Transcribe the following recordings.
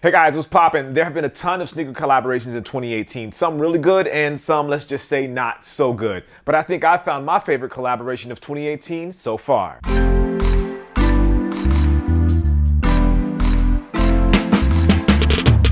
Hey guys, what's poppin'? There have been a ton of sneaker collaborations in 2018. Some really good and some, let's just say, not so good. But I think I found my favorite collaboration of 2018 so far.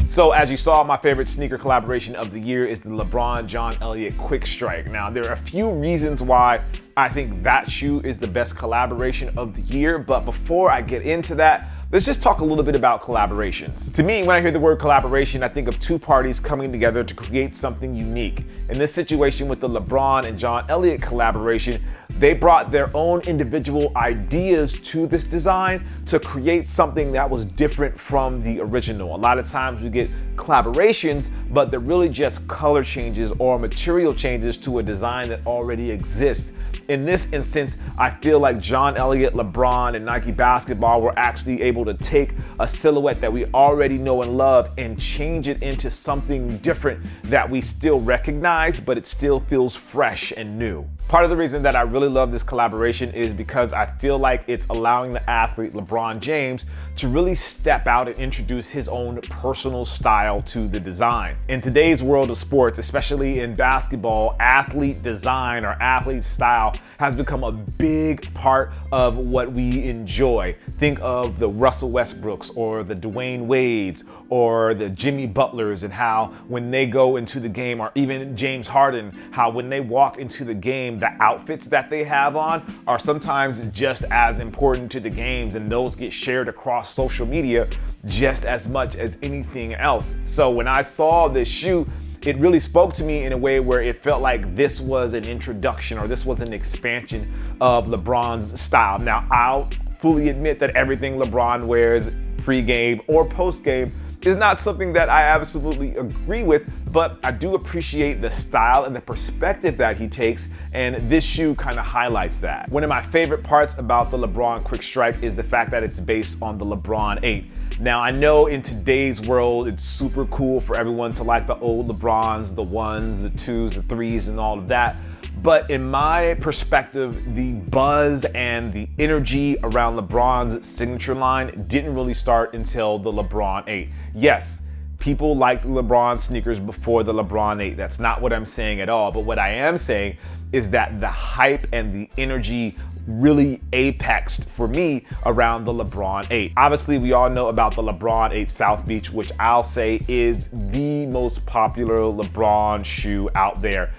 So as you saw, my favorite sneaker collaboration of the year is the LeBron John Elliott Quick Strike. Now, there are a few reasons why I think that shoe is the best collaboration of the year, but before I get into that, let's just talk a little bit about collaborations. To me, when I hear the word collaboration, I think of two parties coming together to create something unique. In this situation with the LeBron and John Elliott collaboration, they brought their own individual ideas to this design to create something that was different from the original. A lot of times we get collaborations, but they're really just color changes or material changes to a design that already exists. In this instance, I feel like John Elliott, LeBron, and Nike Basketball were actually able to take a silhouette that we already know and love and change it into something different that we still recognize, but it still feels fresh and new. Part of the reason that I really love this collaboration is because I feel like it's allowing the athlete LeBron James to really step out and introduce his own personal style to the design. In today's world of sports, especially in basketball, athlete design or athlete style has become a big part of what we enjoy. Think of the Russell Westbrooks or the Dwayne Wades or the Jimmy Butlers, and how when they go into the game, or even James Harden, how when they walk into the game, the outfits that they have on are sometimes just as important to the games, and those get shared across social media just as much as anything else. So when I saw this shoe, it really spoke to me in a way where it felt like this was an introduction or this was an expansion of LeBron's style. Now, I'll fully admit that everything LeBron wears pre-game or post-game is not something that I absolutely agree with, but I do appreciate the style and the perspective that he takes, and this shoe kind of highlights that. One of my favorite parts about the LeBron Quick Strike is the fact that it's based on the LeBron 8. Now, I know in today's world, it's super cool for everyone to like the old LeBrons, the 1s, the 2s, the 3s, and all of that. But in my perspective, the buzz and the energy around LeBron's signature line didn't really start until the LeBron 8. Yes, people liked LeBron sneakers before the LeBron 8. That's not what I'm saying at all. But what I am saying is that the hype and the energy really apexed for me around the LeBron 8. Obviously, we all know about the LeBron 8 South Beach, which I'll say is the most popular LeBron shoe out there.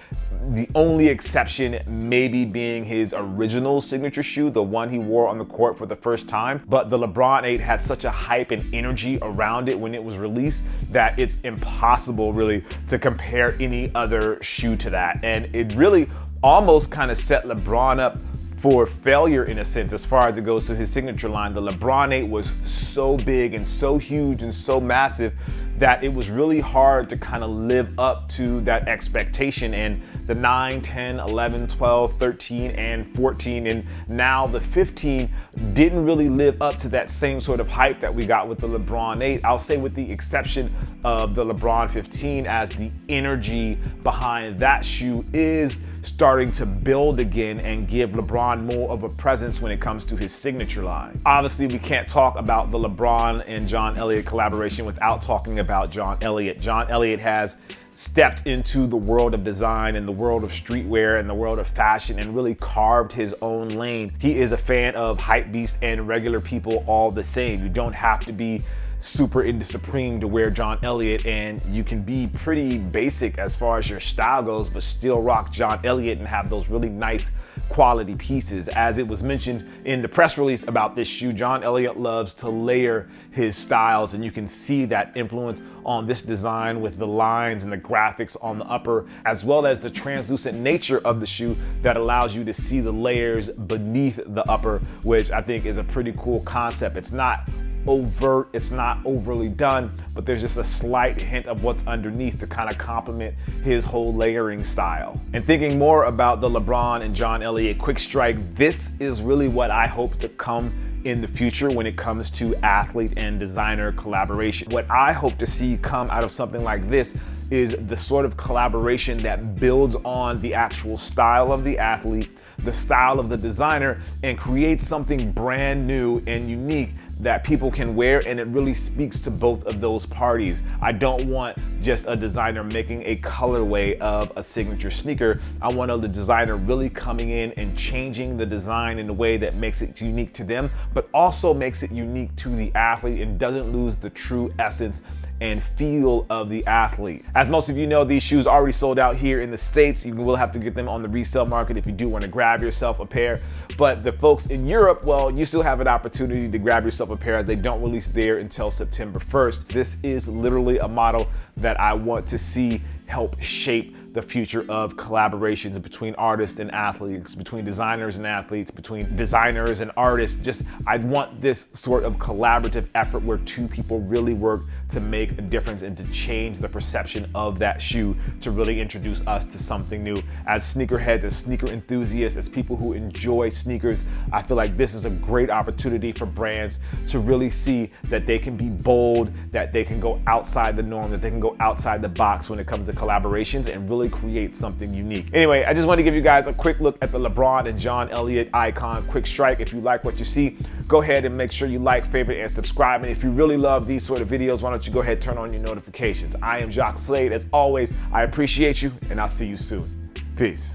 The only exception maybe being his original signature shoe, the one he wore on the court for the first time. But the LeBron 8 had such a hype and energy around it when it was released that it's impossible really to compare any other shoe to that. And it really almost kind of set LeBron up for failure in a sense as far as it goes to his signature line. The LeBron 8 was so big and so huge and so massive that it was really hard to kind of live up to that expectation. And the 9, 10, 11, 12, 13, and 14, and now the 15 didn't really live up to that same sort of hype that we got with the LeBron 8. I'll say with the exception of the LeBron 15, as the energy behind that shoe is starting to build again and give LeBron more of a presence when it comes to his signature line. Obviously, we can't talk about the LeBron and John Elliott collaboration without talking about John Elliott. John Elliott has stepped into the world of design and the world of streetwear and the world of fashion and really carved his own lane. He is a fan of hypebeast and regular people all the same. You don't have to be super into Supreme to wear John Elliott, and you can be pretty basic as far as your style goes, but still rock John Elliott and have those really nice quality pieces. As it was mentioned in the press release about this shoe, John Elliott loves to layer his styles, and you can see that influence on this design with the lines and the graphics on the upper, as well as the translucent nature of the shoe that allows you to see the layers beneath the upper, which I think is a pretty cool concept. It's not overt, it's not overly done, but there's just a slight hint of what's underneath to kind of complement his whole layering style. And thinking more about the LeBron and John Elliott Quick Strike, this is really what I hope to come in the future when it comes to athlete and designer collaboration. What I hope to see come out of something like this is the sort of collaboration that builds on the actual style of the athlete, the style of the designer, and creates something brand new and unique that people can wear, and it really speaks to both of those parties. I don't want just a designer making a colorway of a signature sneaker. I want a designer really coming in and changing the design in a way that makes it unique to them, but also makes it unique to the athlete and doesn't lose the true essence and feel of the athlete. As most of you know, these shoes are already sold out here in the States. You will have to get them on the resale market if you do want to grab yourself a pair. But the folks in Europe, well, you still have an opportunity to grab yourself a pair as they don't release there until September 1st. This is literally a model that I want to see help shape the future of collaborations between artists and athletes, between designers and athletes, between designers and artists. Just, I want this sort of collaborative effort where two people really work to make a difference and to change the perception of that shoe, to really introduce us to something new. As sneakerheads, as sneaker enthusiasts, as people who enjoy sneakers, I feel like this is a great opportunity for brands to really see that they can be bold, that they can go outside the norm, that they can go outside the box when it comes to collaborations and really create something unique. Anyway, I just want to give you guys a quick look at the LeBron and John Elliott icon quick strike. If you like what you see, go ahead and make sure you like, favorite, and subscribe. And if you really love these sort of videos, why don't you go ahead and turn on your notifications. I am Jacques Slade. As always, I appreciate you, and I'll see you soon. Peace.